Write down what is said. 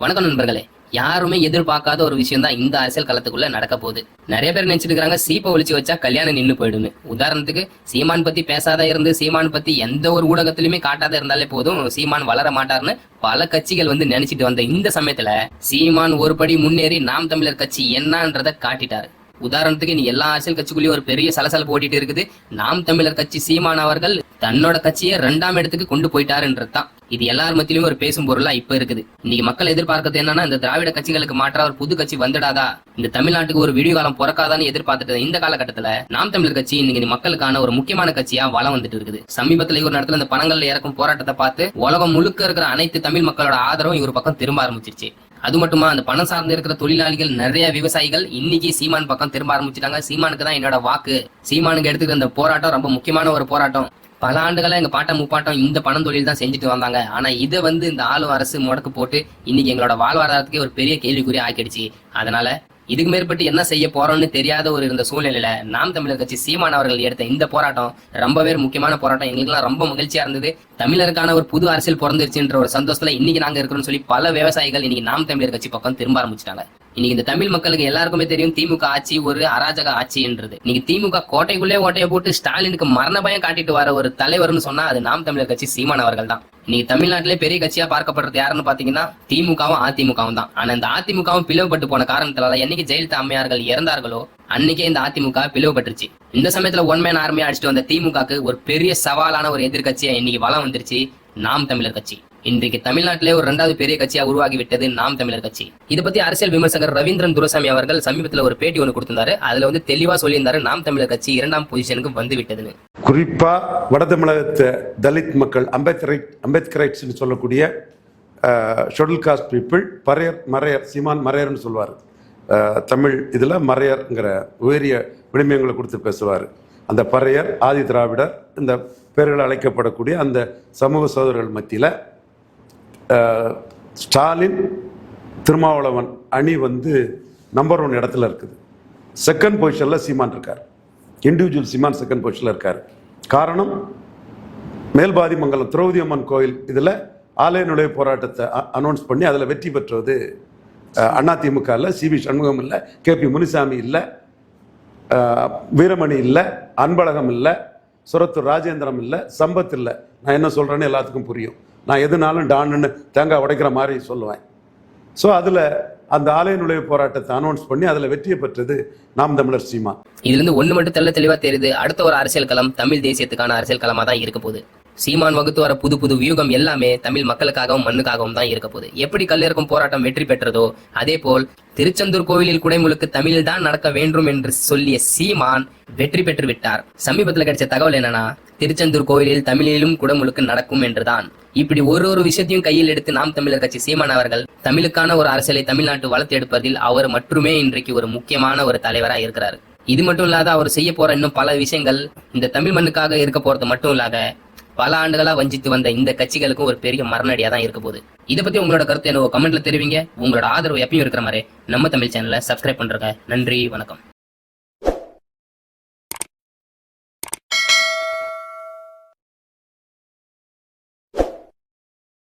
வணக்கம் நண்பர்களே. யாருமே எதிர்பார்க்காத ஒரு விஷயம் தான் இந்த அரசியல் களத்துக்குள்ள நடக்க போகுது. நிறைய பேர் நினைச்சிட்டு இருக்காங்க சீப்பை ஒழிச்சு வச்சா கல்யாணம் நின்னு போயிடுன்னு. உதாரணத்துக்கு சீமான் பத்தி பேசாத இருந்து சீமான் பத்தி எந்த ஒரு ஊடகத்திலுமே காட்டாத இருந்தாலே போதும், சீமான் வளர மாட்டார்னு பல கட்சிகள் நினைச்சிட்டு வந்த இந்த சமயத்துல சீமான் ஒரு படி முன்னேறி நாம் தமிழர் கட்சி என்னன்றத காட்டிட்டாரு. உதாரணத்துக்கு நீ எல்லா அரசியல் கட்சிக்குள்ளேயும் ஒரு பெரிய சலசல போட்டிட்டு இருக்குது. நாம் தமிழர் கட்சி சீமான் அவர்கள் தன்னோட கட்சியை 2ஆம் இடத்துக்கு கொண்டு போயிட்டாருன்றதுதான் இது எல்லார் மத்தியிலும் ஒரு பேசும் பொருளா இப்ப இருக்குது. இன்னைக்கு மக்கள் எதிர்பார்க்கறது என்னன்னா, இந்த திராவிட கட்சிகளுக்கு மாற்றா ஒரு புது கட்சி வந்துடாதா, இந்த தமிழ்நாட்டுக்கு ஒரு விடிவு காலம் பிறக்காதான்னு எதிர்பார்த்துட்டு இந்த காலகட்டத்துல நாம் தமிழர் கட்சி இன்னைக்கு மக்களுக்கான ஒரு முக்கியமான கட்சியா வளம் வந்துட்டு இருக்குது. சமீபத்துல ஒரு இடத்துல இந்த பணங்கள்ல இறக்கும் போராட்டத்தை பார்த்து உலகம் முழுக்க இருக்கிற அனைத்து தமிழ் மக்களோட ஆதரவும் இவர் பக்கம் திரும்ப ஆரம்பிச்சிருச்சு. அது மட்டுமா, அந்த பணம் சார்ந்து இருக்கிற தொழிலாளிகள், நிறைய விவசாயிகள் இன்னைக்கு சீமான் பக்கம் திரும்ப ஆரம்பிச்சுட்டாங்க. சீமானுக்கு தான் என்னோட வாக்கு. சீமானுக்கு எடுத்துக்கிற இந்த போராட்டம் ரொம்ப முக்கியமான ஒரு போராட்டம். பல ஆண்டுகளா எங்க பாட்டம் முப்பாட்டம் இந்த பணம் தொழில் தான் செஞ்சுட்டு வந்தாங்க. ஆனா இதை இந்த ஆளும் அரசு முடக்கு போட்டு இன்னைக்கு எங்களோட வாழ்வாதாரத்துக்கே ஒரு பெரிய கேள்விக்குறி ஆக்கிடுச்சு. அதனால இதுக்கு மேற்பட்டு என்ன செய்ய போறோம்னு தெரியாத ஒரு இருந்த சூழ்நிலையில நாம் தமிழர் கட்சி சீமான் அவர்கள் எடுத்த இந்த போராட்டம் ரொம்பவே முக்கியமான போராட்டம். எங்களுக்குலாம் ரொம்ப மகிழ்ச்சியா இருந்தது. தமிழருக்கான ஒரு புது அரசியல் பிறந்துருச்சுன்ற ஒரு சந்தோஷத்துல இன்னைக்கு நாங்க இருக்கிறோம்னு சொல்லி பல விவசாயிகள் இன்னைக்கு நாம் தமிழர் கட்சி பக்கம் திரும்ப ஆரம்பிச்சிட்டாங்க. இன்னைக்கு இந்த தமிழ் மக்களுக்கு எல்லாருக்குமே தெரியும் திமுக ஆட்சி ஒரு அராஜக ஆட்சின்றது. இன்னைக்கு திமுக கோட்டைக்குள்ளே ஓட்டையை போட்டு ஸ்டாலினுக்கு மரண பயம் காட்டிட்டு வர ஒரு தலைவர்னு சொன்னா அது நாம் தமிழர் கட்சி சீமான் அவர்கள் தான். இன்னைக்கு தமிழ்நாட்டிலே பெரிய கட்சியா பார்க்கப்படுறது யாருன்னு பாத்தீங்கன்னா திமுகவும் அதிமுகவும் தான். ஆனா இந்த அதிமுகவும் பிளவுபட்டு போன காரணத்தினால என்னைக்கு ஜெயலலிதா அம்மையார்கள் இறந்தார்களோ அன்னைக்கே இந்த அதிமுக பிளவுபட்டுருச்சு. இந்த சமயத்துல ஒன்மேன் ஆர்மியா அடிச்சுட்டு வந்த திமுகக்கு ஒரு பெரிய சவாலான ஒரு எதிர்கட்சியா இன்னைக்கு வளம் வந்துருச்சு நாம் தமிழர் கட்சி. இன்றைக்கு தமிழ்நாட்டிலே ஒரு 2வது பெரிய கட்சியா உருவாகி விட்டது நாம் தமிழர் கட்சி. இதை பத்தி அரசியல் விமர்சகர் ரவீந்திரன் துரைசாமி அவர்கள் சமீபத்துல ஒரு பேட்டி ஒன்று கொடுத்திருந்தாரு. அதுல தெளிவா சொல்லியிருந்தாரு நாம் தமிழர் கட்சி 2ஆம் பொசிஷனுக்கு வந்து விட்டதுன்னு. குறிப்பா வட தமிழகத்தை தலித் மக்கள், அம்பேத்கரைட்ஸ் சொல்லக்கூடிய ஷெட்யூல் காஸ்ட் பீப்புள், பறையர் மறையர், சீமான் மறையர்னு சொல்லுவார். தமிழ் இதுல மறையர்ங்கிற உயரிய விளிம்பியங்களை கொடுத்து பேசுவார். அந்த பறையர், ஆதி திராவிடர் இந்த பேர்கள் அழைக்கப்படக்கூடிய அந்த சமூக சோதரர்கள் மத்தியில் ஸ்டாலின் திருமாவளவன் அணி நம்பர் 1 இடத்துல இருக்குது. செகண்ட் பொசிஷனில் சீமான் இருக்கார். இண்டிவிஜுவல் சீமான் செகண்ட் பொசிஷனில் இருக்கார். காரணம், மேல்பாதிமங்கலம் திரௌபதி அம்மன் கோயில் இதில் ஆலய நுழைவு போராட்டத்தை அனௌன்ஸ் பண்ணி அதில் வெற்றி பெற்றது அதிமுக இல்லை, சிவி சண்முகம் இல்லை, கேபி முனிசாமி இல்லை, வீரமணி இல்லை, அன்பழகம் இல்லை, சுரத்தூர் ராஜேந்திரம் இல்லை, சம்பத் இல்லை. நான் என்ன சொல்கிறேன்னு எல்லாத்துக்கும் புரியும். நான் எதுனாலும் டான்னு தேங்காய் உடைக்கிற மாதிரி சொல்லுவேன். ஸோ அதில் அந்த ஆலய நுழைவு போராட்டத்தை அனௌன்ஸ் பண்ணி அதில் வெற்றியை பெற்றது நாம் தமிழர் சீமான். இதுல ஒண்ணு மட்டும் தெளிவா தெரியுது, அடுத்த ஒரு அரசியல் களம் தமிழ் தேசியத்துக்கான அரசியல் களமா தான் இருக்க போகுது. சீமான் வகுத்து வர புது புது வியூகம் எல்லாமே தமிழ் மக்களுக்காகவும் மண்ணுக்காகவும் தான் இருக்க போகுது. எப்படி கல்லிறக்கும் போராட்டம் வெற்றி பெற்றதோ அதே போல் திருச்செந்தூர் கோவிலில் குடைமுழுக்கு தமிழில் தான் நடக்க வேண்டும் என்று சொல்லிய சீமான் வெற்றி பெற்று விட்டார். சமீபத்தில் கிடைச்ச தகவல் என்னன்னா, திருச்செந்தூர் கோவிலில் தமிழிலும் குடமுழுக்கு நடக்கும் என்றுதான். இப்படி ஒரு விஷயத்தையும் கையில் எடுத்து நாம் தமிழர் கட்சி சீமான் அவர்கள் தமிழுக்கான ஒரு அரசியலை தமிழ்நாட்டு வளர்த்து எடுப்பதில் அவர் மட்டுமே இன்றைக்கு ஒரு முக்கியமான ஒரு தலைவராக இருக்கிறார். இது மட்டும் இல்லாத அவர் செய்ய போற இன்னும் பல விஷயங்கள் இந்த தமிழ் மண்ணுக்காக இருக்க போறது மட்டும் இல்லாத பல ஆண்டுகளா வஞ்சித்து வந்த இந்த கட்சிகளுக்கும் ஒரு பெரிய மரணடியா தான் இருக்க போகுது. இதை பத்தி உங்களோட கருத்து என்ன கமெண்ட்ல தெரிவிங்க. உங்களோட ஆதரவு எப்பயும் இருக்கிற மாதிரி நம்ம தமிழ் சேனலை சப்ஸ்கிரைப் பண்றங்க. நன்றி, வணக்கம்.